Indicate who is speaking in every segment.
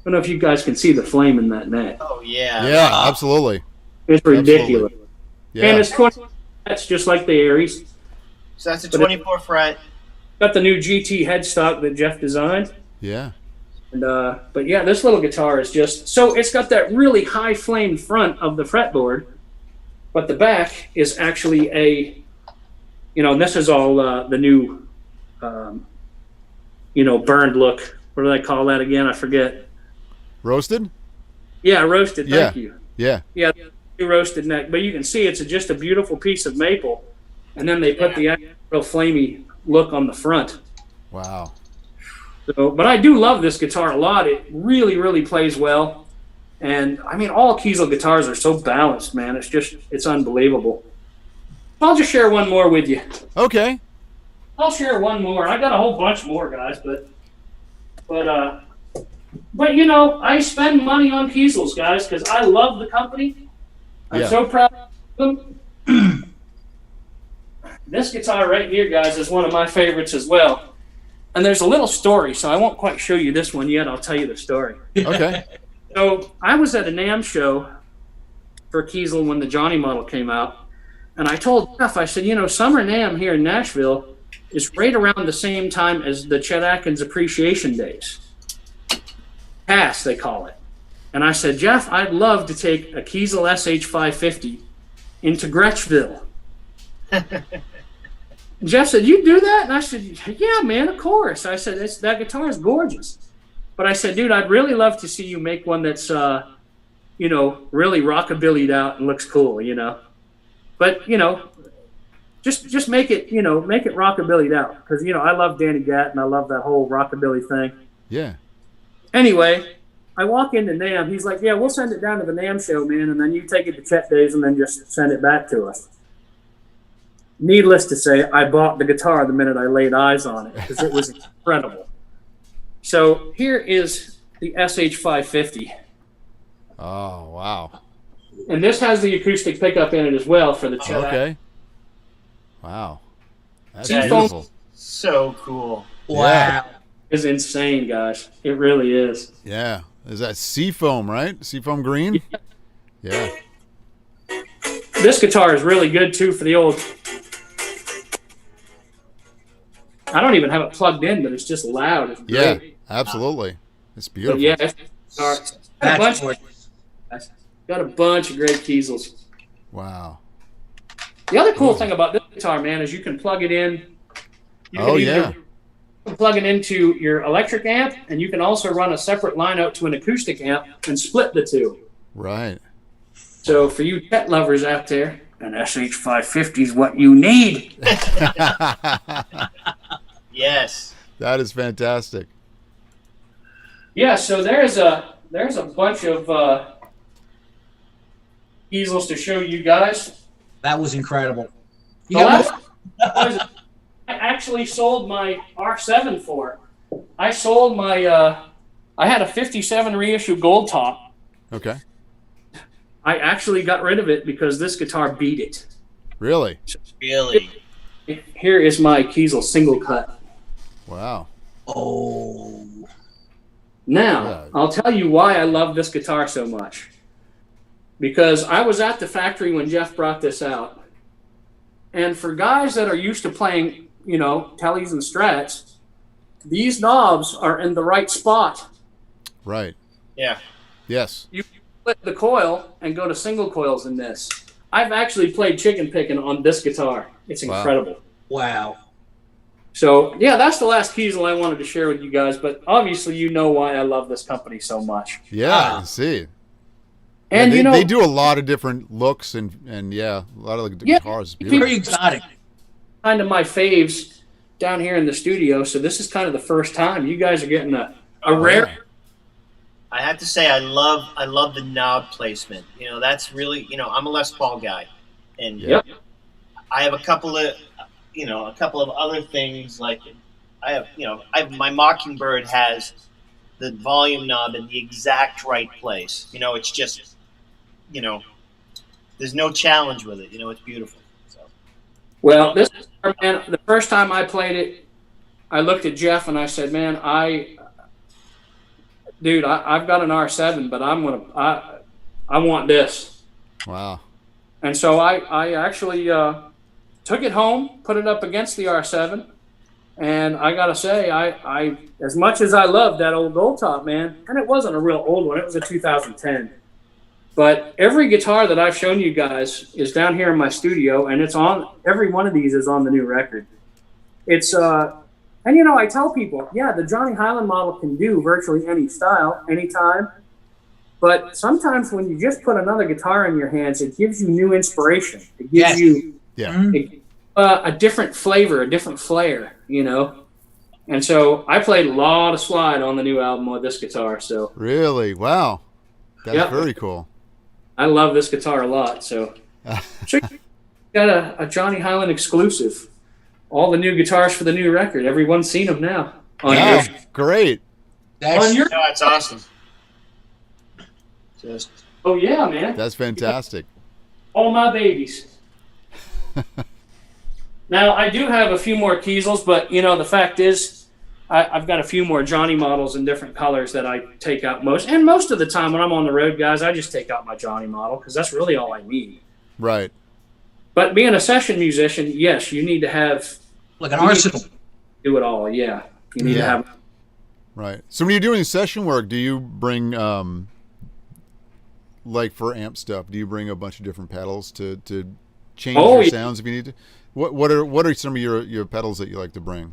Speaker 1: don't know if you guys can see the flame in that neck.
Speaker 2: Oh yeah.
Speaker 3: Yeah,
Speaker 2: Wow.
Speaker 3: absolutely.
Speaker 1: It's ridiculous.
Speaker 3: Absolutely. Yeah.
Speaker 1: And it's 20. That's just like the Aries.
Speaker 2: So that's a 24 fret.
Speaker 1: Got the new GT headstock that Jeff designed.
Speaker 3: Yeah.
Speaker 1: And but yeah, this little guitar is just so it's got that really high flame front of the fretboard, but the back is actually a, and this is all the new, burned look. What do they call that again? I forget.
Speaker 3: Roasted?
Speaker 1: Yeah, roasted. Thank you.
Speaker 3: Yeah.
Speaker 1: Yeah, the roasted neck. But you can see it's just a beautiful piece of maple, and then they put the real flamey look on the front.
Speaker 3: Wow.
Speaker 1: So, but I do love this guitar a lot. It really, really plays well. And, I mean, all Kiesel guitars are so balanced, man. It's unbelievable. I'll just share one more with you.
Speaker 3: Okay.
Speaker 1: I'll share one more. I got a whole bunch more, guys, but I spend money on Kiesels, guys, because I love the company. I'm so proud of them. This guitar right here, guys, is one of my favorites as well. And there's a little story, so I won't quite show you this one yet. I'll tell you the story.
Speaker 3: Okay.
Speaker 1: So I was at a NAMM show for Kiesel when the Johnny model came out, and I told Jeff, I said, Summer NAMM here in Nashville is right around the same time as the Chet Atkins Appreciation Days. Pass, they call it. And I said, Jeff, I'd love to take a Kiesel SH550 into Gretschville. Jeff said, you do that? And I said, yeah, man, of course. I said, that guitar is gorgeous. But I said, dude, I'd really love to see you make one that's, really rockabillyed out and looks cool, But, just make it rockabillyed out. Because, I love Danny Gatton. I love that whole rockabilly thing.
Speaker 3: Yeah.
Speaker 1: Anyway, I walk into NAMM. He's like, yeah, we'll send it down to the NAMM show, man, and then you take it to Chet Days and then just send it back to us. Needless to say, I bought the guitar the minute I laid eyes on it because it was incredible. So here is the SH550.
Speaker 3: Oh, wow.
Speaker 1: And this has the acoustic pickup in it as well for the Chet.
Speaker 3: Okay. Wow. That's
Speaker 1: Seafoam.
Speaker 3: beautiful.
Speaker 2: So cool.
Speaker 3: Wow.
Speaker 1: It's insane, guys. It really is.
Speaker 3: Yeah. Is that seafoam, right? Seafoam green? Yeah.
Speaker 1: This guitar is really good, too, for the old... I don't even have it plugged in, but it's just loud. It's great.
Speaker 3: Yeah, absolutely. It's beautiful.
Speaker 1: But yeah, got a bunch of great Kiesels.
Speaker 3: Wow.
Speaker 1: The other cool thing about this guitar, man, is you can plug it in. You can plug it into your electric amp, and you can also run a separate line out to an acoustic amp and split the two.
Speaker 3: Right.
Speaker 1: So for you pet lovers out there, an SH550 is what you need.
Speaker 2: Yes.
Speaker 3: That is fantastic.
Speaker 1: Yeah, so there's a bunch of easels to show you guys.
Speaker 4: That was incredible.
Speaker 1: I actually sold my R7 for it. I sold my I had a 57 reissue gold top.
Speaker 3: Okay.
Speaker 1: I actually got rid of it because this guitar beat it.
Speaker 3: Really?
Speaker 2: Really?
Speaker 1: Here is my Kiesel single cut.
Speaker 3: Wow.
Speaker 4: Oh.
Speaker 1: Now,
Speaker 3: Yeah.
Speaker 1: I'll tell you why I love this guitar so much. Because I was at the factory when Jeff brought this out. And for guys that are used to playing, tellies and strats, these knobs are in the right spot.
Speaker 3: Right.
Speaker 2: Yeah.
Speaker 3: Yes.
Speaker 1: You flip the coil and go to single coils in this. I've actually played chicken picking on this guitar. It's incredible.
Speaker 4: Wow.
Speaker 1: So, yeah, that's the last Kiesel I wanted to share with you guys, but obviously you know why I love this company so much.
Speaker 3: Yeah, I can see.
Speaker 1: And,
Speaker 3: yeah, they do a lot of different looks and a lot of the guitars. It's
Speaker 4: Very exotic.
Speaker 1: Kind of my faves down here in the studio, so this is kind of the first time. You guys are getting a rare...
Speaker 3: Yeah.
Speaker 2: I have to say, I love the knob placement. That's really, I'm a Les Paul guy, and
Speaker 1: Yep.
Speaker 2: I have a couple of other things like my Mockingbird has the volume knob in the exact right place. It's just, there's no challenge with it. It's beautiful. So.
Speaker 1: Well, this man, the first time I played it, I looked at Jeff and I said, man, dude, I've got an R7, but I want this.
Speaker 3: Wow.
Speaker 1: And so I actually took it home, put it up against the R7, and I gotta say, I as much as I loved that old Gold Top, man, and it wasn't a real old one, it was a 2010. But every guitar that I've shown you guys is down here in my studio, and it's on. Every one of these is on the new record. It's and you know, I tell people, yeah, the Johnny Hiland model can do virtually any style, anytime. But sometimes when you just put another guitar in your hands, it gives you new inspiration. It gives you a different flavor, a different flair, you know. And so I played a lot of slide on the new album with this guitar. So
Speaker 3: really, wow, that's very cool.
Speaker 1: I love this guitar a lot. So, got a Johnny Hiland exclusive. All the new guitars for the new record. Everyone's seen them now.
Speaker 3: Great.
Speaker 2: That's awesome.
Speaker 1: Oh yeah, man.
Speaker 3: That's fantastic.
Speaker 1: All my babies. Now I do have a few more Kiesels, but you know the fact is, I've got a few more Johnny models in different colors that I take out most. And most of the time when I'm on the road, guys, I just take out my Johnny model because that's really all I need.
Speaker 3: Right.
Speaker 1: But being a session musician, yes, you need to have
Speaker 4: like an arsenal.
Speaker 1: Do it all, yeah. You need to have.
Speaker 3: Right. So when you're doing session work, do you bring like for amp stuff? Do you bring a bunch of different pedals to change your sounds if you need to? What are some of your pedals that you like to bring?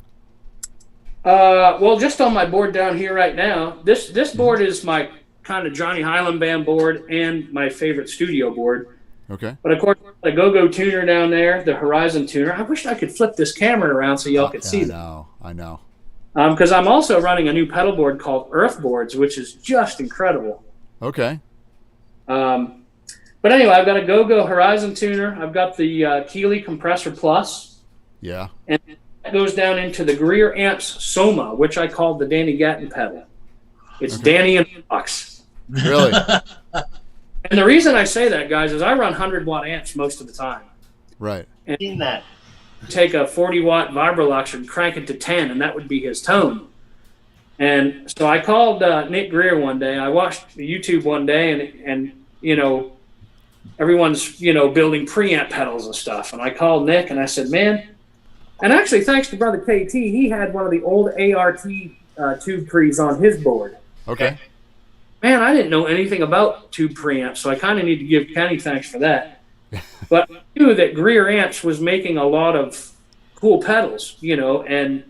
Speaker 1: Well, just on my board down here right now, this board is my kind of Johnny Hiland band board and my favorite studio board.
Speaker 3: Okay.
Speaker 1: But of course, the Go-Go tuner down there, the Horizon tuner. I wish I could flip this camera around so y'all could see that.
Speaker 3: I know.
Speaker 1: Because I'm also running a new pedal board called Earth Boards, which is just incredible.
Speaker 3: Okay.
Speaker 1: But anyway, I've got a Go-Go Horizon tuner. I've got the Keeley Compressor Plus.
Speaker 3: Yeah.
Speaker 1: And that goes down into the Greer Amps Soma, which I called the Danny Gatton pedal. It's Danny in a box.
Speaker 3: Really?
Speaker 1: And the reason I say that, guys, is I run 100-watt amps most of the time.
Speaker 3: Right.
Speaker 1: And
Speaker 2: Seen that.
Speaker 1: take a 40-watt Vibrolux and crank it to 10, and that would be his tone. And so I called Nick Greer one day. I watched YouTube one day, and you know, everyone's, you know, building preamp pedals and stuff. And I called Nick, and I said, man, and actually thanks to Brother KT, he had one of the old ART tube pre's on his board.
Speaker 3: Okay.
Speaker 1: Man, I didn't know anything about tube preamps, so I kind of need to give Kenny thanks for that. But I knew that Greer Amps was making a lot of cool pedals, you know, and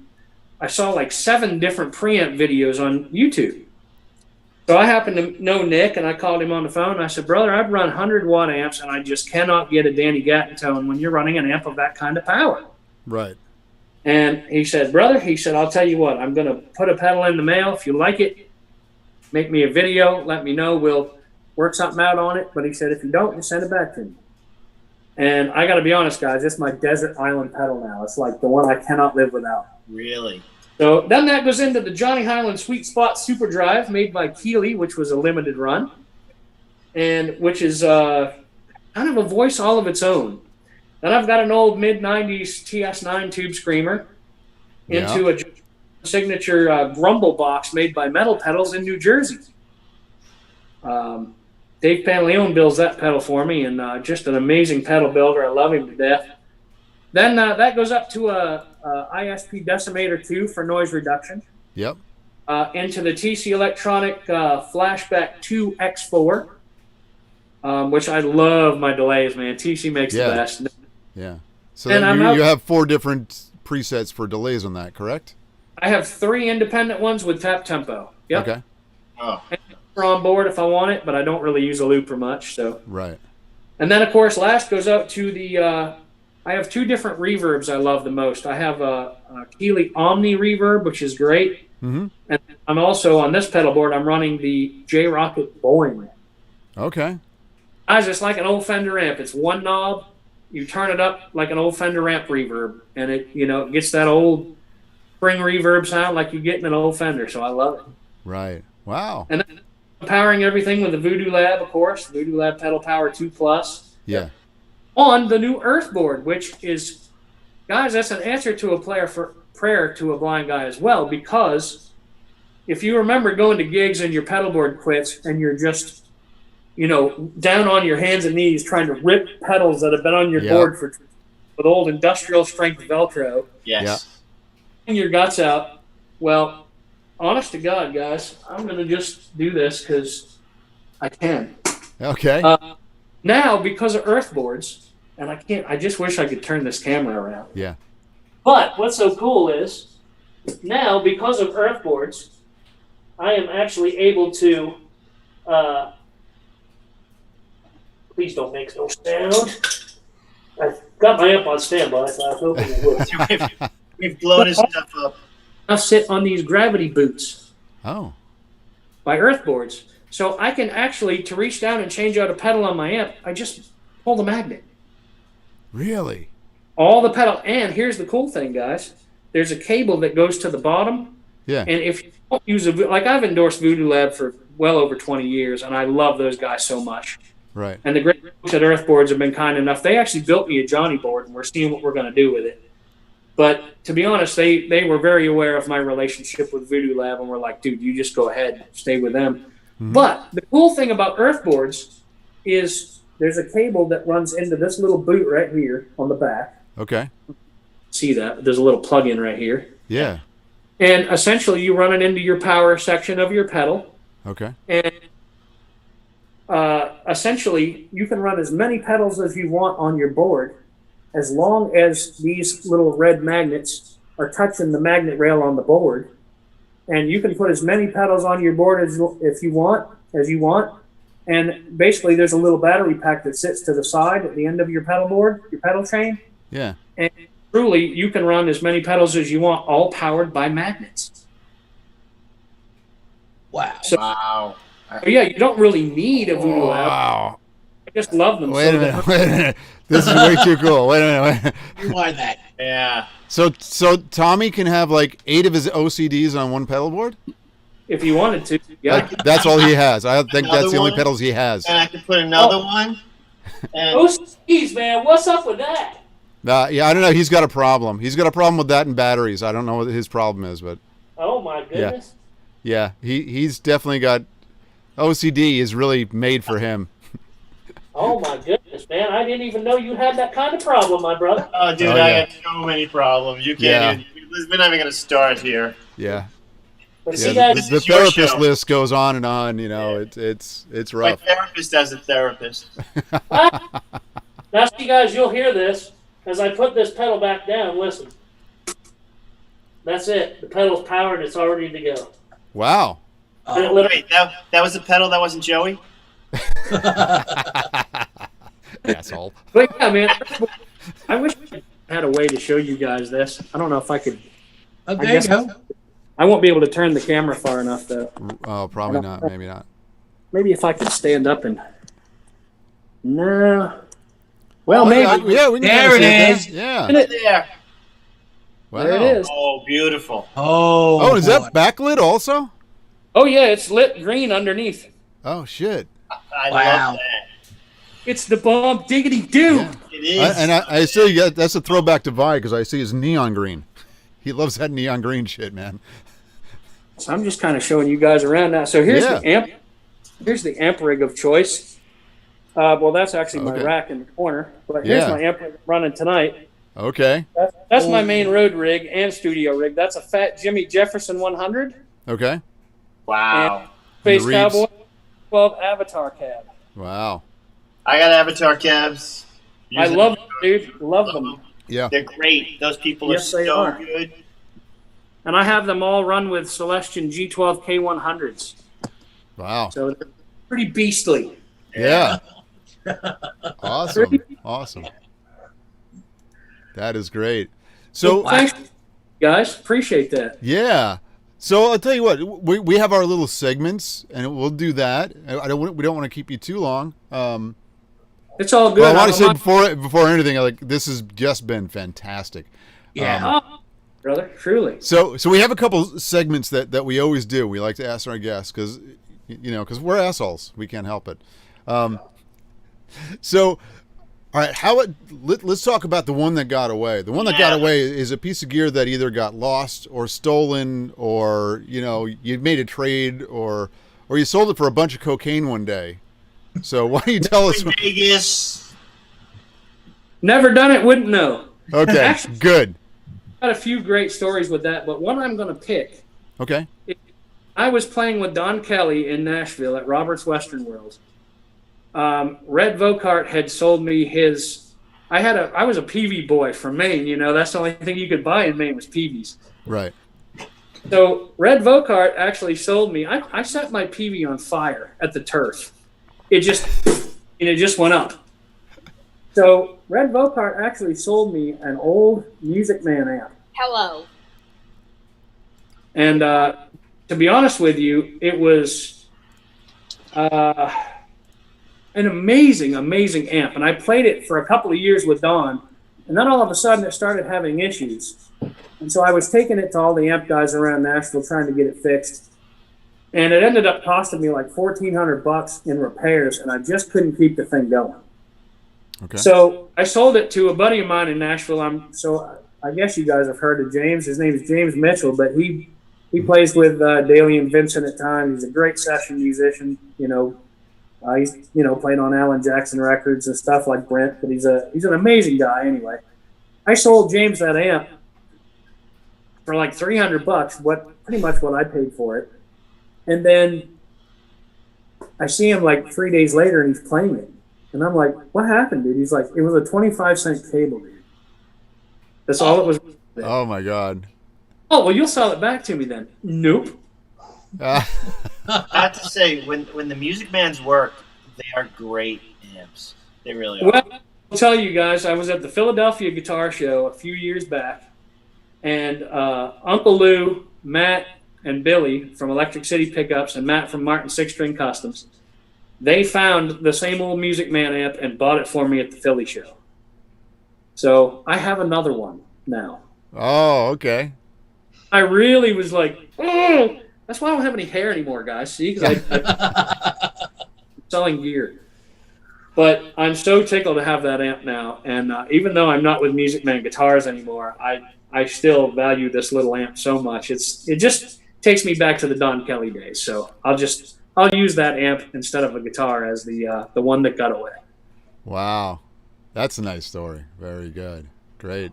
Speaker 1: I saw like 7 different preamp videos on YouTube. So I happened to know Nick, and I called him on the phone. And I said, brother, I've run 100-watt amps, and I just cannot get a Danny Gatton tone when you're running an amp of that kind of power.
Speaker 3: Right.
Speaker 1: And he said, brother, he said, I'll tell you what, I'm going to put a pedal in the mail. If you like it, make me a video, let me know. We'll work something out on it. But he said, if you don't, just send it back to me. And I got to be honest, guys, it's my desert island pedal now. It's like the one I cannot live without.
Speaker 2: Really?
Speaker 1: So then that goes into the Johnny Hiland Sweet Spot Super Drive made by Keeley, which was a limited run, and which is kind of a voice all of its own. Then I've got an old mid-90s TS9 tube screamer into a signature Grumble box made by Metal Pedals in New Jersey. Dave Panleone builds that pedal for me, and just an amazing pedal builder. I love him to death. Then that goes up to a ISP Decimator 2 for noise reduction.
Speaker 3: Yep.
Speaker 1: Into the TC Electronic Flashback 2 X4, which I love my delays, man. TC makes the best.
Speaker 3: Yeah. So then you have 4 different presets for delays on that, correct?
Speaker 1: I have 3 independent ones with tap tempo. Yep. Okay.
Speaker 2: Oh.
Speaker 1: And on board if I want it, but I don't really use a looper much. So.
Speaker 3: Right. And
Speaker 1: then, of course, last goes out to the I have 2 different reverbs I love the most. I have a Keeley Omni reverb, which is great.
Speaker 3: Mm-hmm.
Speaker 1: And I'm also, on this pedal board, I'm running the J-Rocket Boing.
Speaker 3: Okay.
Speaker 1: Guys, it's like an old Fender amp. It's one knob. You turn it up like an old Fender amp reverb, and it, you know, it gets that old spring reverb sound like you get in an old Fender, so I love it.
Speaker 3: Right. Wow.
Speaker 1: And then I'm powering everything with the Voodoo Lab, of course, Voodoo Lab Pedal Power 2 Plus.
Speaker 3: Yeah.
Speaker 1: On the new Earth board, which is, guys, that's an answer to a prayer to a blind guy as well, because if you remember going to gigs and your pedal board quits and you're just, down on your hands and knees trying to rip pedals that have been on your board with old industrial strength Velcro.
Speaker 2: Yes.
Speaker 1: Yeah. Your guts out. Well, honest to God, guys, I'm going to just do this because I can.
Speaker 3: Okay.
Speaker 1: Now, because of earth boards, and I just wish I could turn this camera around.
Speaker 3: Yeah.
Speaker 1: But what's so cool is, now, because of earth boards, I am actually able to, please don't make no sound. I've got my amp on standby, so I was hoping it would.
Speaker 2: We've blown his stuff up.
Speaker 1: I'll sit on these gravity boots.
Speaker 3: Oh.
Speaker 1: By earth boards. So I can actually, to reach down and change out a pedal on my amp, I just pull the magnet.
Speaker 3: Really?
Speaker 1: All the pedal. And here's the cool thing, guys. There's a cable that goes to the bottom.
Speaker 3: Yeah.
Speaker 1: And if you don't use I've endorsed Voodoo Lab for well over 20 years, and I love those guys so much.
Speaker 3: Right.
Speaker 1: And the great folks at Earthboards have been kind enough. They actually built me a Johnny board, and we're seeing what we're going to do with it. But to be honest, they were very aware of my relationship with Voodoo Lab, and were like, dude, you just go ahead, stay with them. Mm-hmm. But the cool thing about Earthboards is there's a cable that runs into this little boot right here on the back.
Speaker 3: Okay.
Speaker 1: See that? There's a little plug-in right here.
Speaker 3: Yeah.
Speaker 1: And essentially, you run it into your power section of your pedal.
Speaker 3: Okay.
Speaker 1: And essentially, you can run as many pedals as you want on your board, as long as these little red magnets are touching the magnet rail on the board. And you can put as many pedals on your board as you want. And basically, there's a little battery pack that sits to the side at the end of your pedal board, your pedal chain.
Speaker 3: Yeah.
Speaker 1: And truly, you can run as many pedals as you want, all powered by magnets.
Speaker 4: Wow.
Speaker 1: So,
Speaker 2: Wow.
Speaker 1: Yeah, you don't really need a Voodoo Lab.
Speaker 3: Wow.
Speaker 1: I just love them.
Speaker 3: Wait a minute. This is way too cool. Wait a minute.
Speaker 4: You are that.
Speaker 2: Yeah.
Speaker 3: So Tommy can have like 8 of his OCDs on one pedal board?
Speaker 1: If you wanted to, yeah.
Speaker 3: That's all he has. I think
Speaker 2: Another
Speaker 3: that's the only
Speaker 2: one?
Speaker 3: pedals he has.
Speaker 2: And I can put another one. And
Speaker 1: OCDs, man, what's up with that?
Speaker 3: Yeah, I don't know. He's got a problem. He's got a problem with that and batteries. I don't know what his problem is, but
Speaker 1: Oh my goodness.
Speaker 3: yeah, he's definitely got OCD is really made for him.
Speaker 1: Oh my goodness, man! I didn't even know you had that kind of problem, my brother.
Speaker 2: oh, dude,
Speaker 3: Oh,
Speaker 2: I
Speaker 3: yeah.
Speaker 2: have so many problems. You can't even. We're not even going to start here.
Speaker 3: Yeah.
Speaker 1: But see,
Speaker 3: Yeah,
Speaker 1: guys,
Speaker 3: the
Speaker 2: is your
Speaker 3: therapist
Speaker 2: show.
Speaker 3: list goes on and on. You know, it's
Speaker 2: My
Speaker 3: rough.
Speaker 2: therapist as a therapist.
Speaker 1: now see, guys, you'll hear this as I put this pedal back down. Listen, that's it. The pedal's powered. It's all ready to go.
Speaker 3: Wow.
Speaker 1: And it literally,
Speaker 2: Wait, that was a pedal. That wasn't Joey.
Speaker 3: Asshole.
Speaker 1: but yeah, man, I wish I had a way to show you guys this. I don't know if I could.
Speaker 4: Oh,
Speaker 1: I
Speaker 4: there you
Speaker 1: guess
Speaker 4: go.
Speaker 1: I won't be able to turn the camera far enough, though.
Speaker 3: Oh, probably not. Maybe not.
Speaker 1: Maybe if I could stand up and. No. Well, maybe.
Speaker 3: Yeah, we can
Speaker 4: There
Speaker 3: kinda
Speaker 4: it
Speaker 3: see that.
Speaker 4: is.
Speaker 3: Yeah.
Speaker 2: There.
Speaker 3: Wow.
Speaker 1: There it is.
Speaker 2: Oh, beautiful.
Speaker 4: Oh,
Speaker 3: Oh, is
Speaker 4: boy.
Speaker 3: that backlit also?
Speaker 1: Oh yeah, it's lit green underneath.
Speaker 3: Oh shit.
Speaker 2: I
Speaker 4: Wow.
Speaker 2: love that.
Speaker 1: It's the bomb diggity doo.
Speaker 3: Yeah.
Speaker 2: It is.
Speaker 3: I see that's a throwback to Vi because I see his neon green. He loves that neon green shit, man.
Speaker 1: So I'm just kind of showing you guys around now. So here's
Speaker 3: Yeah.
Speaker 1: the amp. Here's the amp rig of choice. Well, that's actually my
Speaker 3: Okay.
Speaker 1: rack in the corner. But here's
Speaker 3: Yeah.
Speaker 1: my amp rig running tonight.
Speaker 3: Okay.
Speaker 1: That's my main road rig and studio rig. That's a Fat Jimmy Jefferson 100.
Speaker 3: Okay.
Speaker 2: Wow.
Speaker 1: Space
Speaker 3: Reeds.
Speaker 1: Cowboy 12 Avatar cab.
Speaker 3: Wow.
Speaker 2: I got Avatar cabs.
Speaker 1: I
Speaker 2: Use
Speaker 1: love
Speaker 2: them.
Speaker 1: them, dude. Love them.
Speaker 3: Yeah.
Speaker 2: They're great. Those people
Speaker 1: Yes,
Speaker 2: are
Speaker 1: they
Speaker 2: so
Speaker 1: are.
Speaker 2: good.
Speaker 1: And I have them all run with Celestion G12 K100s.
Speaker 3: Wow.
Speaker 1: So they're pretty beastly.
Speaker 3: Yeah. Awesome. Awesome. That is great. So
Speaker 1: Thanks, guys. Appreciate that.
Speaker 3: yeah. So I'll tell you what, we have our little segments, and we'll do that. We don't want to keep you too long.
Speaker 1: It's all good.
Speaker 3: Well, I want to
Speaker 1: I'm
Speaker 3: say before anything, like this has just been fantastic.
Speaker 4: Yeah.
Speaker 1: Oh, brother, truly.
Speaker 3: So we have a couple segments that we always do. We like to ask our guests because we're assholes. We can't help it. So All right, let's talk about the one that got away. The one that got away is a piece of gear that either got lost or stolen, or you made a trade, or you sold it for a bunch of cocaine one day. So why don't you tell us?
Speaker 2: Vegas.
Speaker 1: Never done it, wouldn't know.
Speaker 3: Okay,
Speaker 1: Actually,
Speaker 3: good.
Speaker 1: Got a few great stories with that, but one I'm going to pick.
Speaker 3: Okay.
Speaker 1: I was playing with Don Kelly in Nashville at Robert's Western World. Red Vocart had sold me his. I was a Peavey boy from Maine. That's the only thing you could buy in Maine was Peaveys.
Speaker 3: Right.
Speaker 1: So Red Vocart actually sold me. I set my Peavey on fire at the turf. It just went up. So Red Vocart actually sold me an old Music Man amp.
Speaker 5: Hello.
Speaker 1: And to be honest with you, it was an amazing, amazing amp. And I played it for a couple of years with Don. And then all of a sudden it started having issues. And so I was taking it to all the amp guys around Nashville trying to get it fixed. And it ended up costing me like $1,400 in repairs, and I just couldn't keep the thing going.
Speaker 3: Okay.
Speaker 1: So I sold it to a buddy of mine in Nashville. I guess you guys have heard of James. His name is James Mitchell, but he plays with Daly and Vincent at times. He's a great session musician. He's played on Alan Jackson records and stuff like Brent. But he's an amazing guy anyway. I sold James that amp for like $300, pretty much what I paid for it. And then I see him like 3 days later, and he's playing it. And I'm like, "What happened, dude?" He's like, "It was a 25-cent cable, dude. That's all it was."
Speaker 3: Oh my God.
Speaker 1: Oh, well, you'll sell it back to me then. Nope.
Speaker 2: I have to say, when the Music Man's work, they are great amps. They really are.
Speaker 1: Well, I'll tell you guys, I was at the Philadelphia Guitar Show a few years back, and Uncle Lou, Matt, and Billy from Electric City Pickups and Matt from Martin Six String Customs, they found the same old Music Man amp and bought it for me at the Philly show. So I have another one now.
Speaker 3: Oh, okay.
Speaker 1: I really was like, oh, that's why I don't have any hair anymore, guys. See, because I'm selling gear. But I'm so tickled to have that amp now. And even though I'm not with Music Man Guitars anymore, I still value this little amp so much. It just takes me back to the Don Kelly days. So I'll use that amp instead of a guitar as the one that got away.
Speaker 3: Wow. That's a nice story. Very good. Great.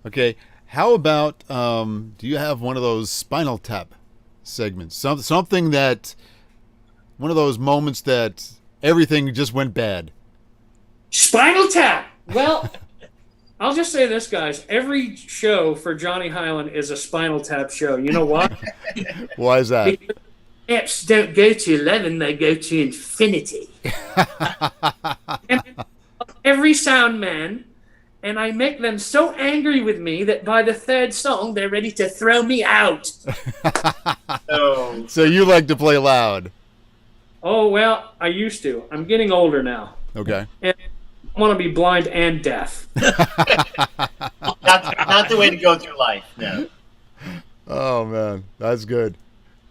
Speaker 3: Okay. How about, do you have one of those Spinal Tap segments? Something that, one of those moments that everything just went bad.
Speaker 1: Spinal Tap! Well, I'll just say this, guys. Every show for Johnny Hiland is a Spinal Tap show. You know why?
Speaker 3: Why is that?
Speaker 1: Because amps don't go to 11, they go to infinity. And every sound man, and I make them so angry with me that by the third song, they're ready to throw me out.
Speaker 3: So you like to play loud?
Speaker 1: Oh, well, I used to. I'm getting older now.
Speaker 3: Okay.
Speaker 1: And I want to be blind and deaf.
Speaker 2: Not the way to go through life. No.
Speaker 3: Oh, man. That's good.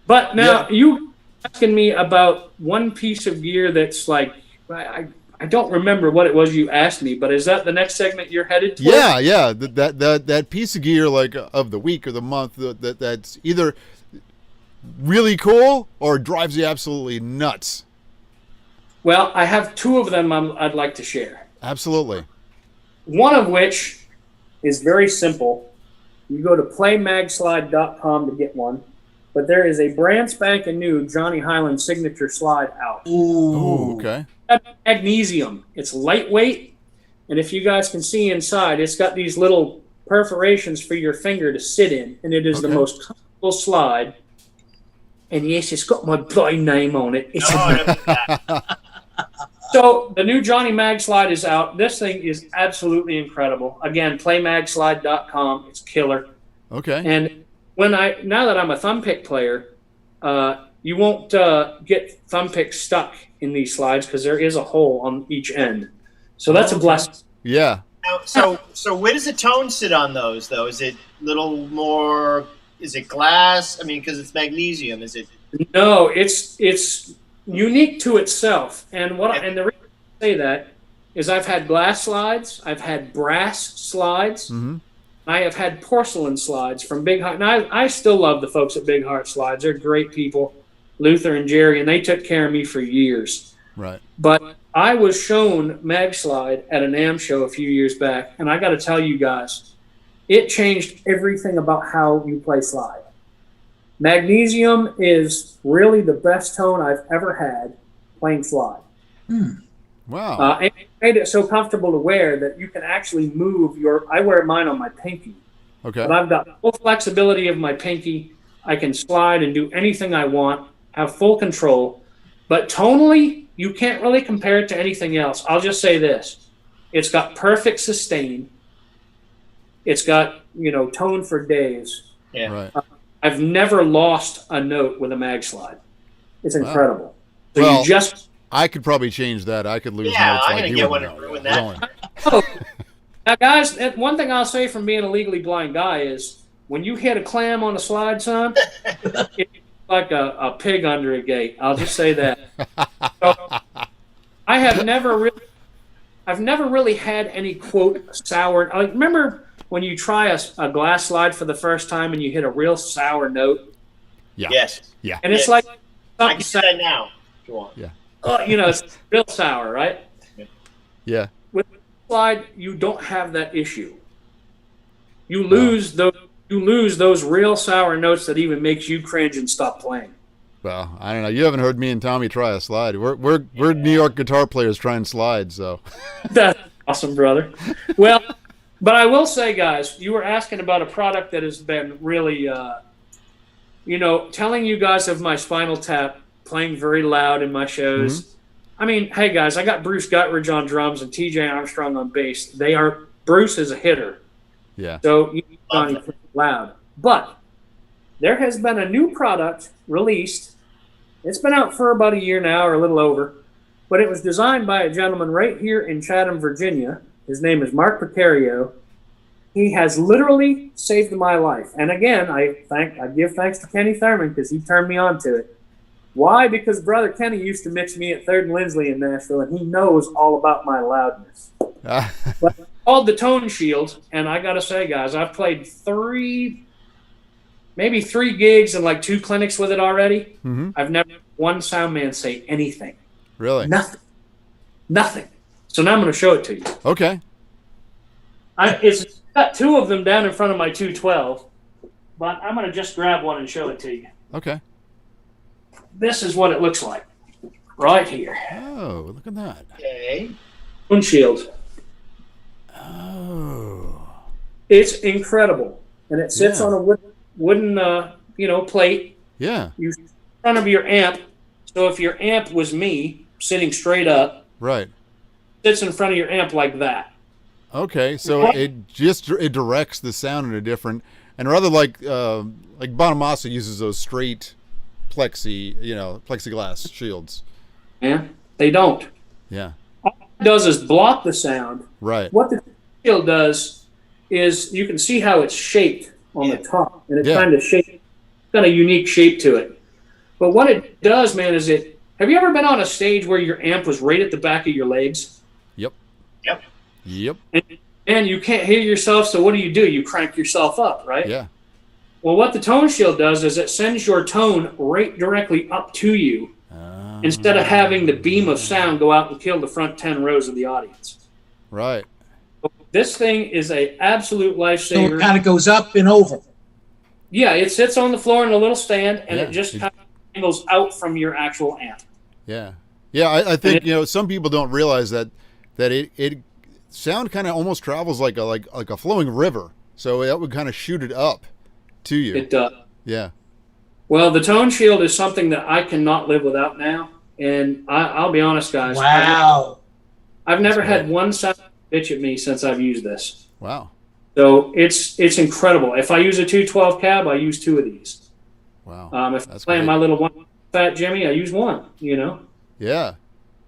Speaker 1: But now, you asking me about one piece of gear that's like, I don't remember what it was you asked me, but is that the next segment you're headed toward?
Speaker 3: Yeah. That piece of gear, like, of the week or the month, that's either really cool or drives you absolutely nuts.
Speaker 1: Well, I have two of them I'd like to share.
Speaker 3: Absolutely.
Speaker 1: One of which is very simple. You go to playmagslide.com to get one, but there is a brand spanking new Johnny Hiland signature slide out.
Speaker 3: Ooh, okay.
Speaker 1: Magnesium. It's lightweight, and if you guys can see inside, it's got these little perforations for your finger to sit in, and it is the most comfortable slide. And yes, it's got my bloody name on it. So the new Johnny Mag slide is out. This thing is absolutely incredible. Again, playmagslide.com. It's killer.
Speaker 3: Okay.
Speaker 1: And now that I'm a thumb pick player, you won't get thumb picks stuck in these slides because there is a hole on each end. So that's a blessing.
Speaker 3: Yeah.
Speaker 2: So where does the tone sit on those, though? Is it little more? Is it glass? I mean, because it's magnesium. Is it?
Speaker 1: No, it's unique to itself. And the reason I say that is I've had glass slides, I've had brass slides, I have had porcelain slides from Big Heart. And I still love the folks at Big Heart Slides. They're great people, Luther and Jerry, and they took care of me for years.
Speaker 3: Right.
Speaker 1: But I was shown Mag Slide at a NAMM show a few years back, and I got to tell you guys, it changed everything about how you play slide. Magnesium is really the best tone I've ever had playing slide.
Speaker 3: Wow.
Speaker 1: It made it so comfortable to wear that you can actually move I wear mine on my pinky.
Speaker 3: Okay.
Speaker 1: But I've got full flexibility of my pinky. I can slide and do anything I want, have full control. But tonally, you can't really compare it to anything else. I'll just say this. It's got perfect sustain. It's got, tone for days.
Speaker 2: Yeah.
Speaker 3: Right.
Speaker 1: I've never lost a note with a mag slide. It's incredible. So
Speaker 3: Well,
Speaker 1: you just...
Speaker 3: I could probably change that. I could lose
Speaker 2: Yeah,
Speaker 3: notes
Speaker 2: I'm
Speaker 3: like
Speaker 2: gonna
Speaker 3: you
Speaker 2: get
Speaker 3: would
Speaker 2: one and
Speaker 3: know.
Speaker 2: ruin that.
Speaker 1: Now, guys, one thing I'll say from being a legally blind guy is when you hit a clam on a slide, son, it's like a pig under a gate. I'll just say that. So, I've never really had any, quote, sour. Remember when you try a glass slide for the first time and you hit a real sour note?
Speaker 3: Yeah.
Speaker 2: Yes.
Speaker 3: Yeah.
Speaker 1: And it's
Speaker 2: Yes.
Speaker 1: like
Speaker 2: I
Speaker 1: something
Speaker 2: can say that now. Go on.
Speaker 3: Yeah.
Speaker 1: it's real sour, right?
Speaker 3: Yeah.
Speaker 1: With slide, you don't have that issue. You lose those real sour notes that even makes you cringe and stop playing.
Speaker 3: Well, I don't know. You haven't heard me and Tommy try a slide. We're New York guitar players trying slides, so.
Speaker 1: That's awesome, brother. Well, but I will say, guys, you were asking about a product that has been really, telling you guys of my Spinal Tap, playing very loud in my shows. I mean, hey, guys, I got Bruce Guttridge on drums and TJ Armstrong on bass. Bruce is a hitter.
Speaker 3: Yeah.
Speaker 1: So you need Johnny playing loud. But there has been a new product released. It's been out for about a year now or a little over. But it was designed by a gentleman right here in Chatham, Virginia. His name is Mark Picario. He has literally saved my life. And again, I give thanks to Kenny Thurman because he turned me on to it. Why? Because Brother Kenny used to mix me at 3rd and Lindsley in Nashville, and he knows all about my loudness. But it's called the Tone Shield, and I got to say, guys, I've played maybe 3 gigs and like 2 clinics with it already. I've never had one sound man say anything.
Speaker 3: Really?
Speaker 1: Nothing. So now I'm going to show it to you.
Speaker 3: Okay.
Speaker 1: It's got 2 of them down in front of my 212, but I'm going to just grab one and show it to you.
Speaker 3: Okay.
Speaker 1: This is what it looks like right here.
Speaker 3: Oh, look at that.
Speaker 2: Okay.
Speaker 1: Tone Shield.
Speaker 3: Oh.
Speaker 1: It's incredible, and it sits on a wooden plate.
Speaker 3: Yeah.
Speaker 1: You in front of your amp. So if your amp was me sitting straight up,
Speaker 3: Right.
Speaker 1: sits in front of your amp like that.
Speaker 3: Okay, so it directs the sound in a different, and rather like Bonamassa uses those straight plexiglass shields.
Speaker 1: Yeah, they don't.
Speaker 3: Yeah.
Speaker 1: All it does is block the sound.
Speaker 3: Right.
Speaker 1: What the shield does is you can see how it's shaped on the top, and it's kind of shaped, got a unique shape to it. But what it does, man, is have you ever been on a stage where your amp was right at the back of your legs?
Speaker 2: Yep.
Speaker 1: And you can't hear yourself, so what do? You crank yourself up, right?
Speaker 3: Yeah.
Speaker 1: Well, what the Tone Shield does is it sends your tone right directly up to you instead of having the beam of sound go out and kill the front 10 rows of the audience.
Speaker 3: Right.
Speaker 1: This thing is an absolute lifesaver.
Speaker 4: So it kind of goes up and over.
Speaker 1: Yeah, it sits on the floor in a little stand, and it just kind of angles out from your actual amp.
Speaker 3: Yeah. Yeah, I think some people don't realize that it sound kind of almost travels like a flowing river. So that would kind of shoot it up to you.
Speaker 1: It does.
Speaker 3: Yeah.
Speaker 1: Well, the Tone Shield is something that I cannot live without now, and I'll be honest, guys.
Speaker 4: Wow.
Speaker 1: I've never had one sound bitch at me since I've used this.
Speaker 3: Wow.
Speaker 1: So it's incredible. If I use a 212 cab, I use 2 of these.
Speaker 3: Wow.
Speaker 1: If I'm playing my little one Fat Jimmy, I use 1.
Speaker 3: Yeah.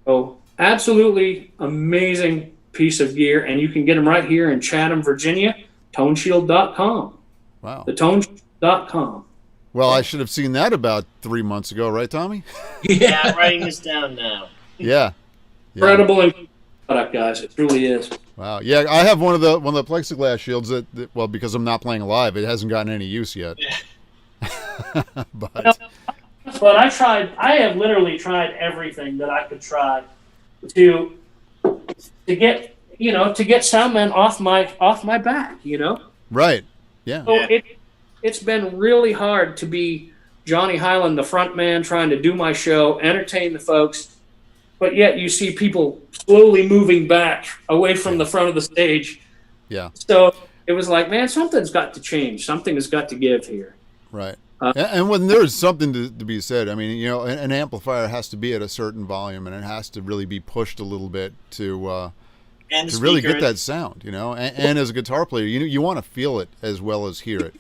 Speaker 1: So absolutely amazing piece of gear, and you can get them right here in Chatham, Virginia. ToneShield.com.
Speaker 3: Wow.
Speaker 1: TheToneshield.com.
Speaker 3: Well, I should have seen that about 3 months ago, right, Tommy?
Speaker 2: Yeah, I'm writing this down now.
Speaker 3: Yeah.
Speaker 1: Incredible. product, guys. It truly is.
Speaker 3: Wow. Yeah, I have one of the plexiglass shields that well, because I'm not playing live, it hasn't gotten any use yet. But
Speaker 1: But I have literally tried everything that I could try to get, to get soundmen off my back,
Speaker 3: right. Yeah.
Speaker 1: So it's been really hard to be Johnny Hiland, the front man, trying to do my show, entertain the folks, but yet you see people slowly moving back away from the front of the stage.
Speaker 3: Yeah.
Speaker 1: So it was like, man, something's got to change. Something has got to give here.
Speaker 3: Right. And when there's something to be said, I mean, an amplifier has to be at a certain volume, and it has to really be pushed a little bit to really get that sound, And as a guitar player, you want to feel it as well as hear it,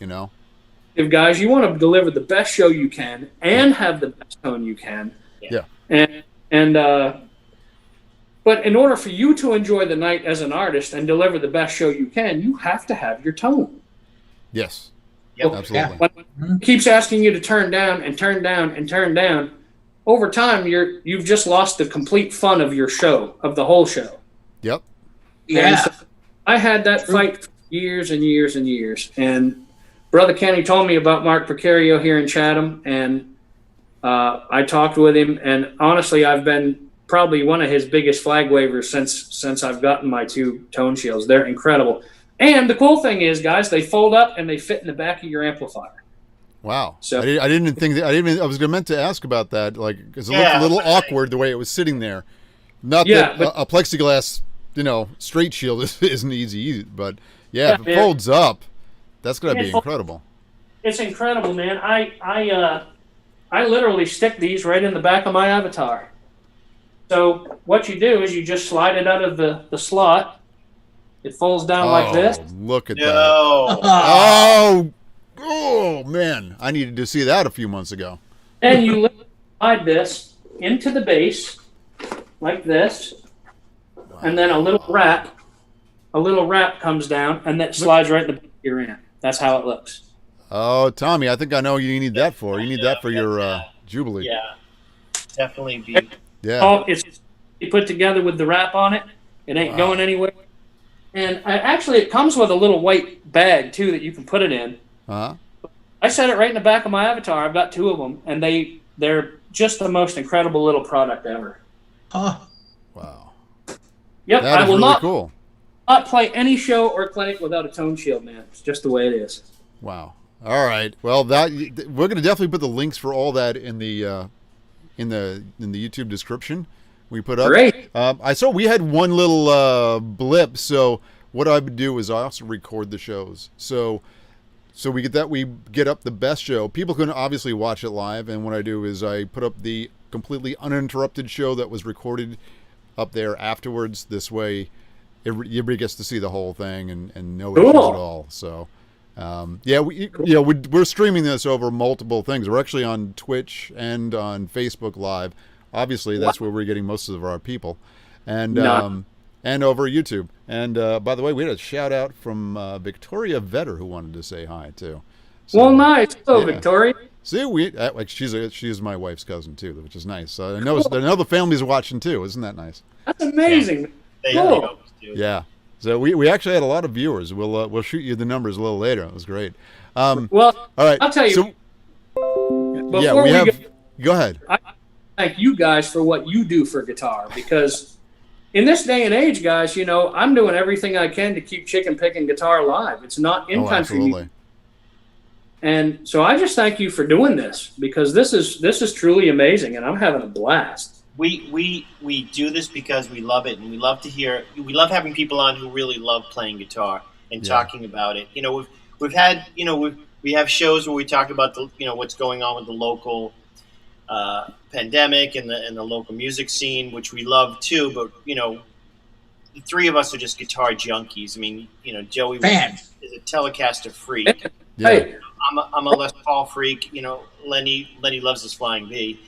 Speaker 1: If guys, you want to deliver the best show you can and have the best tone you can.
Speaker 3: Yeah.
Speaker 1: But in order for you to enjoy the night as an artist and deliver the best show you can, you have to have your tone.
Speaker 3: Yes.
Speaker 2: Yep.
Speaker 3: Absolutely.
Speaker 1: When it keeps asking you to turn down and turn down and turn down, over time you've just lost the complete fun of your show, of the whole show.
Speaker 3: Yep.
Speaker 1: Yeah. So I had that fight for years and years and years. And Brother Kenny told me about Mark Precario here in Chatham, and I talked with him, and honestly, I've been probably one of his biggest flag wavers since I've gotten my 2 tone shields. They're incredible. And the cool thing is, guys, they fold up and they fit in the back of your amplifier.
Speaker 3: Wow.
Speaker 1: So
Speaker 3: I didn't think that. I was meant to ask about that. Like, because it looked a little awkward the way it was sitting there. Not that a plexiglass, straight shield isn't easy, but if it folds up, that's going to be incredible.
Speaker 1: It's incredible, man. I literally stick these right in the back of my avatar. So what you do is you just slide it out of the slot. It folds down like this.
Speaker 3: Look at that. Oh, man. I needed to see that a few months ago.
Speaker 1: And you slide this into the bass like this. Wow. And then a little wrap comes down, and that slides right in the back of your amp. That's how it looks.
Speaker 3: Oh, Tommy, I think I know what you need that for. You need that for your Jubilee.
Speaker 2: Yeah. Definitely be.
Speaker 1: Yeah. It's put together with the wrap on it. It ain't going anywhere. And actually, it comes with a little white bag, too, that you can put it in.
Speaker 3: Uh-huh.
Speaker 1: I set it right in the back of my avatar. I've got 2 of them, and they're just the most incredible little product ever.
Speaker 3: Wow.
Speaker 1: Yep,
Speaker 3: that is really cool.
Speaker 1: Not play any show or clinic without a tone shield, man. It's just the way it is.
Speaker 3: Wow. All right. Well, we're going to definitely put the links for all that in the YouTube description we put up.
Speaker 1: Great.
Speaker 3: I saw we had one little blip. So what I would do is I also record the shows. So we get up the best show. People can obviously watch it live, and what I do is I put up the completely uninterrupted show that was recorded up there afterwards. This way, everybody gets to see the whole thing and no issues at all. So. We're streaming this over multiple things. We're actually on Twitch and on Facebook Live. Obviously, that's where we're getting most of our people, and over YouTube. And by the way, we had a shout out from Victoria Vetter who wanted to say hi too. So,
Speaker 1: well, nice. Hello, Victoria.
Speaker 3: See, she's my wife's cousin too, which is nice. I know the family's watching too. Isn't that nice?
Speaker 1: That's amazing.
Speaker 2: Yeah.
Speaker 1: Cool.
Speaker 3: Yeah. So we actually had a lot of viewers. We'll shoot you the numbers a little later. It was great.
Speaker 1: Well,
Speaker 3: all right.
Speaker 1: I'll tell you.
Speaker 3: So, go ahead.
Speaker 1: I thank you guys for what you do for guitar, because in this day and age, guys, I'm doing everything I can to keep chicken picking guitar alive. It's not in country music. And so I just thank you for doing this, because this is truly amazing, and I'm having a blast.
Speaker 2: We do this because we love it, and we love having people on who really love playing guitar and talking about it. We've had we have shows where we talk about what's going on with the local pandemic and the local music scene, which we love too. But the 3 of us are just guitar junkies. I mean, Joey is a Telecaster freak.
Speaker 3: Yeah.
Speaker 1: Hey.
Speaker 2: I'm a Les Paul freak. Lenny loves his Flying V.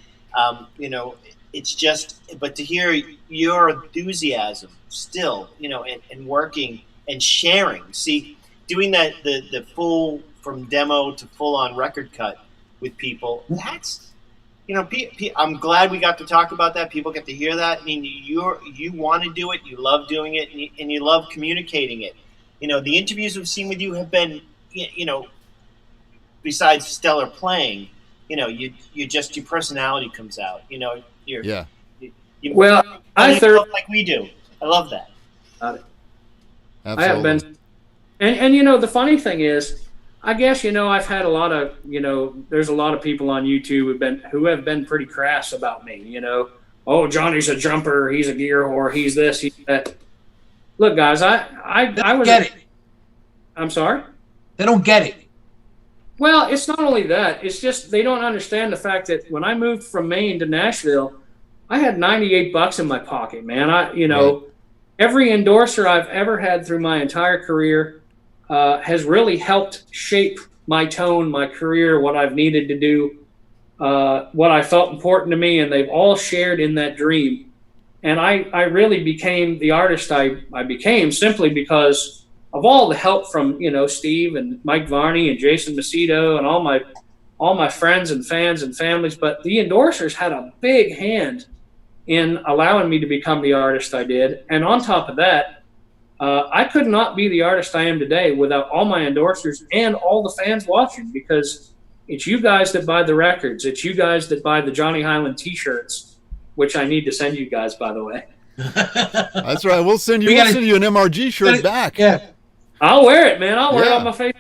Speaker 2: It's just, but to hear your enthusiasm still, and working and sharing. See, doing that the full from demo to full on record cut with people. That's I'm glad we got to talk about that. People get to hear that. I mean, you want to do it. You love doing it, and you love communicating it. The interviews we've seen with you have been, besides stellar playing, you just your personality comes out.
Speaker 3: Yeah.
Speaker 1: Well, I
Speaker 2: look like we do. I love that.
Speaker 3: Absolutely.
Speaker 1: I have been, and the funny thing is, I guess I've had a lot of there's a lot of people on YouTube who have been pretty crass about me. Oh, Johnny's a jumper, he's a gear whore, he's this, he's that. Look, guys, I was.
Speaker 4: Get it.
Speaker 1: I'm sorry.
Speaker 4: They don't get it.
Speaker 1: Well, it's not only that; it's just they don't understand the fact that when I moved from Maine to Nashville, I had $98 in my pocket, man.
Speaker 3: Right.
Speaker 1: Every endorser I've ever had through my entire career has really helped shape my tone, my career, what I've needed to do, what I felt important to me, and they've all shared in that dream. And I really became the artist I became simply because of all the help from Steve and Mike Varney and Jason Macedo and all my friends and fans and families. But the endorsers had a big hand in allowing me to become the artist I did. And on top of that, I could not be the artist I am today without all my endorsers and all the fans watching, because it's you guys that buy the records. It's you guys that buy the Johnny Hiland t-shirts, which I need to send you guys, by the way.
Speaker 3: That's right. We'll send you an MRG shirt back.
Speaker 4: Yeah.
Speaker 1: I'll wear it, man. I'll wear it on my face.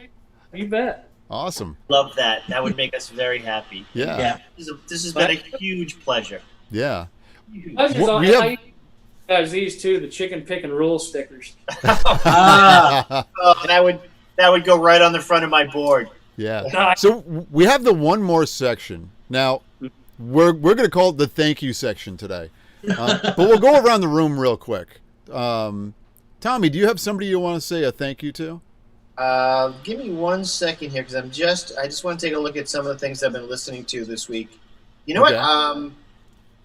Speaker 1: You bet.
Speaker 3: Awesome.
Speaker 2: Love that. That would make us very happy.
Speaker 3: Yeah.
Speaker 2: This has been a huge pleasure.
Speaker 3: Yeah.
Speaker 1: I guys these two, the chicken pick and roll stickers.
Speaker 2: That would go right on the front of my board.
Speaker 3: Yeah. So we have the one more section. Now, we're going to call it the thank you section today. But we'll go around the room real quick. Tommy, do you have somebody you want to say a thank you to?
Speaker 2: Give me 1 second here, because I just want to take a look at some of the things I've been listening to this week. You know what? I'm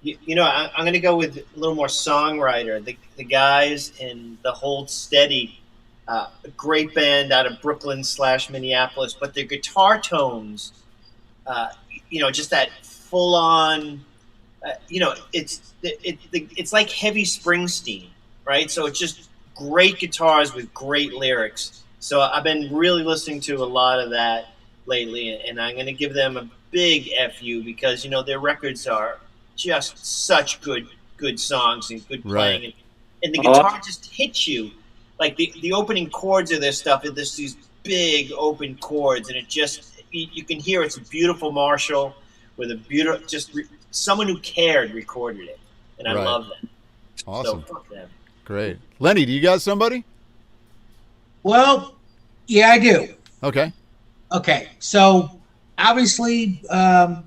Speaker 2: going to go with a little more songwriter. The guys in the Hold Steady, a great band out of Brooklyn / Minneapolis, but their guitar tones, just that full on, it's like heavy Springsteen, right? So it's just great guitars with great lyrics. So I've been really listening to a lot of that lately, and I'm going to give them a big FU because, their records are just such good songs and good playing.
Speaker 3: Right.
Speaker 2: And the guitar just hits you. Like the opening chords of their stuff, there's these big open chords, and it just, you can hear it's a beautiful Marshall with a beautiful, someone who cared recorded it. And I love that.
Speaker 3: Awesome.
Speaker 2: So fuck them.
Speaker 3: Great. Lenny, do you got somebody?
Speaker 4: Well, yeah, I do.
Speaker 3: Okay.
Speaker 4: So obviously, I'm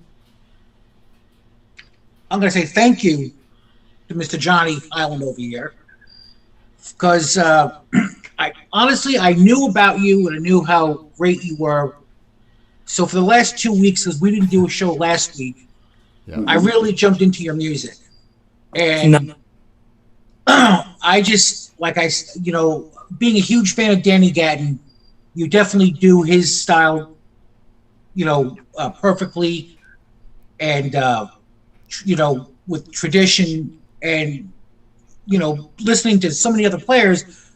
Speaker 4: going to say thank you to Mr. Johnny Hiland over here, because I knew about you and I knew how great you were. So for the last 2 weeks, because we didn't do a show last week, I really jumped into your music. And I just, being a huge fan of Danny Gatton, you definitely do his style, perfectly, and with tradition, and listening to so many other players,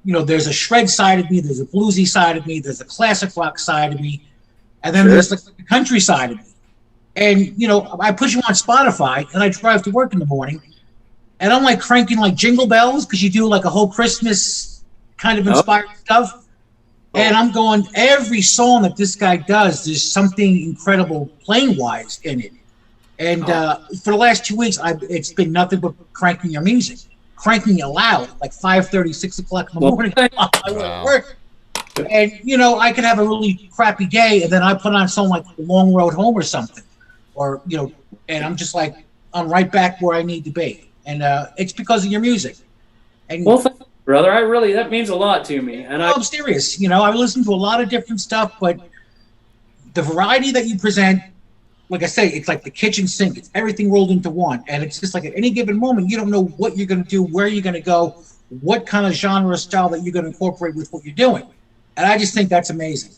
Speaker 4: there's a shred side of me, there's a bluesy side of me, there's a classic rock side of me, and then there's the country side of me. And I put you on Spotify, and I drive to work in the morning, and I'm cranking Jingle Bells, because you do a whole Christmas kind of inspired stuff. And I'm going, every song that this guy does, there's something incredible playing wise in it. And for the last 2 weeks, it's been nothing but cranking your music, cranking it loud, 5:30, 6 o'clock in the morning. I went to work. And, I could have a really crappy day, and then I put on something like Long Road Home or something. Or, and I'm just I'm right back where I need to be. And it's because of your music. And
Speaker 1: thank you, brother. That means a lot to me. And
Speaker 4: I'm serious. I listen to a lot of different stuff, but the variety that you present, like I say, it's like the kitchen sink. It's everything rolled into one. And it's just at any given moment, you don't know what you're going to do, where you're going to go, what kind of genre or style that you're going to incorporate with what you're doing. And I just think that's amazing.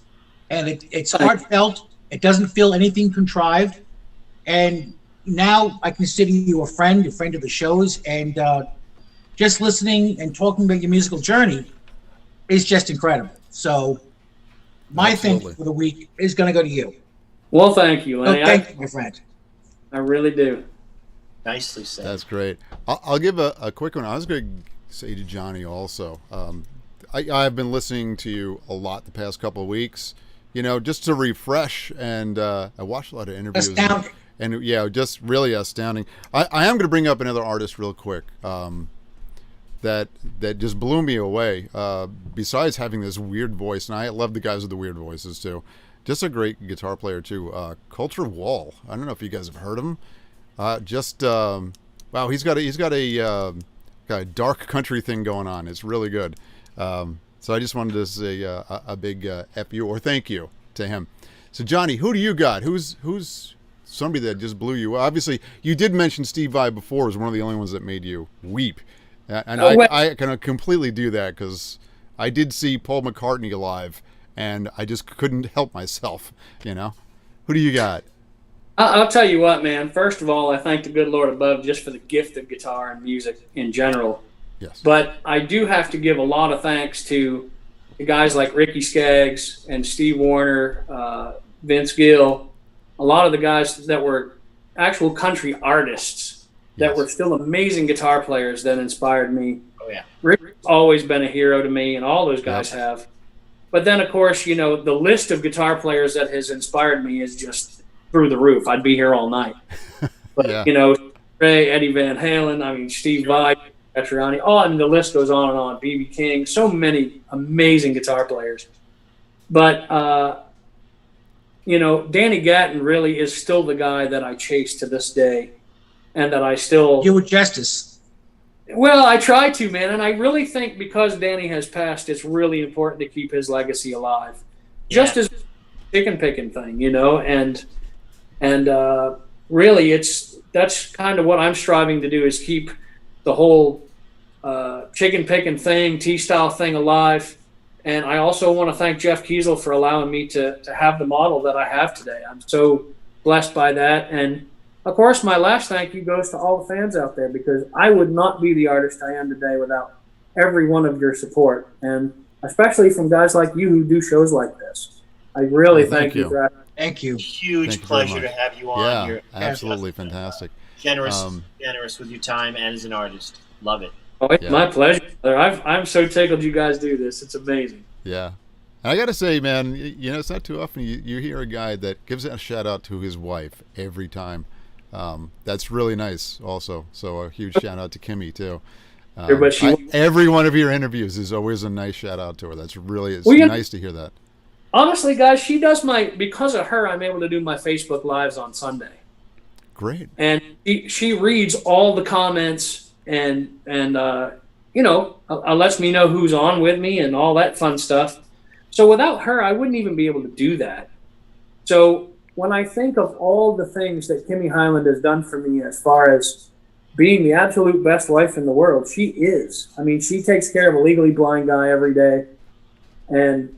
Speaker 4: And it's heartfelt. It doesn't feel anything contrived. And now I consider you a friend of the shows, and just listening and talking about your musical journey is just incredible. So my thank you for the week is going to go to you.
Speaker 1: Well, thank you, Lenny.
Speaker 4: Thank you, my friend.
Speaker 1: I really do.
Speaker 2: Nicely said.
Speaker 3: That's great. I'll give a quick one. I was going to say to Johnny also. I've been listening to you a lot the past couple of weeks, just to refresh, and I watched a lot of interviews.
Speaker 4: Astounding.
Speaker 3: And yeah, just really astounding. I am going to bring up another artist real quick that just blew me away. Besides having this weird voice, and I love the guys with the weird voices too. Just a great guitar player too. Culture Wall. I don't know if you guys have heard of him. Wow, he's got a dark country thing going on. It's really good. So I just wanted to say a big F you or thank you to him. So Johnny, who do you got? Who's somebody that just blew you? Obviously, you did mention Steve Vai before as one of the only ones that made you weep, and I can completely do that because I did see Paul McCartney live, and I just couldn't help myself. Who do you got?
Speaker 1: I'll tell you what, man. First of all, I thank the good Lord above just for the gift of guitar and music in general.
Speaker 3: Yes.
Speaker 1: But I do have to give a lot of thanks to the guys like Ricky Skaggs and Steve Warner, Vince Gill, a lot of the guys that were actual country artists that were still amazing guitar players that inspired me.
Speaker 2: Oh, yeah.
Speaker 1: Rick's always been a hero to me, and all those guys have. But then, of course, the list of guitar players that has inspired me is just through the roof. I'd be here all night. But, Ray, Eddie Van Halen, Steve Vai, Petriani, and the list goes on and on. B.B. King, so many amazing guitar players. But, Danny Gatton really is still the guy that I chase to this day, and that I still...
Speaker 4: You with justice.
Speaker 1: Well, I try to, man, and I really think because Danny has passed, it's really important to keep his legacy alive. Just as chicken picking thing, and really that's kind of what I'm striving to do, is keep the whole chicken picking thing, T-style thing alive. And I also want to thank Jeff Kiesel for allowing me to have the model that I have today. I'm so blessed by that. And of course, my last thank you goes to all the fans out there, because I would not be the artist I am today without every one of your support, and especially from guys like you who do shows like this. I really thank you for that.
Speaker 4: Thank you.
Speaker 2: Huge pleasure to have you on.
Speaker 3: Yeah,
Speaker 2: You're
Speaker 3: absolutely fantastic.
Speaker 2: Generous with your time and as an artist. Love it.
Speaker 1: Oh, it's my pleasure. I'm so tickled you guys do this. It's amazing.
Speaker 3: Yeah. And I got to say, man, it's not too often you hear a guy that gives a shout out to his wife every time. That's really nice also. So a huge shout out to Kimmy too. Every one of your interviews is always a nice shout out to her. That's really nice to hear that.
Speaker 1: Honestly, guys, she does because of her, I'm able to do my Facebook Lives on Sunday.
Speaker 3: Great.
Speaker 1: And she reads all the comments and lets me know who's on with me and all that fun stuff. So without her, I wouldn't even be able to do that. So when I think of all the things that Kimmy Hiland has done for me as far as being the absolute best wife in the world, she is. She takes care of a legally blind guy every day. And,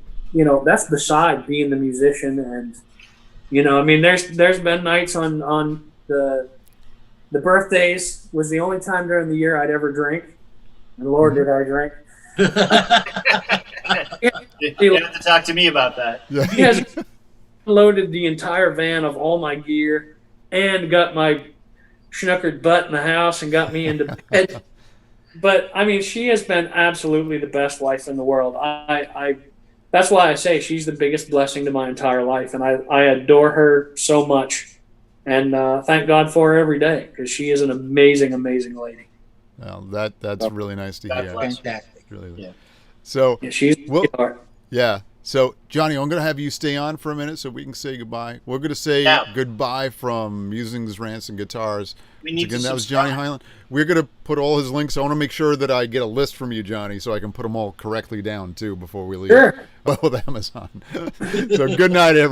Speaker 1: that's beside being the musician. And, there's been nights on the birthdays was the only time during the year I'd ever drink. And Lord, did I drink.
Speaker 2: You have to talk to me about that.
Speaker 1: He has loaded the entire van of all my gear and got my schnookered butt in the house and got me into bed. But, she has been absolutely the best wife in the world. That's why I say she's the biggest blessing to my entire life, and I adore her so much. And thank God for her every day, because she is an amazing, amazing lady.
Speaker 3: Well, that's really nice to hear.
Speaker 4: Fantastic.
Speaker 3: Really.
Speaker 2: Yeah.
Speaker 3: So
Speaker 1: she's
Speaker 3: yeah. So Johnny, I'm going to have you stay on for a minute so we can say goodbye. We're going to say goodbye from Musings, Rants, and Guitars. That was Johnny Hiland. We're going to put all his links. I want to make sure that I get a list from you, Johnny, so I can put them all correctly down too before we leave.
Speaker 1: Sure.
Speaker 3: With Amazon. So good night, everyone.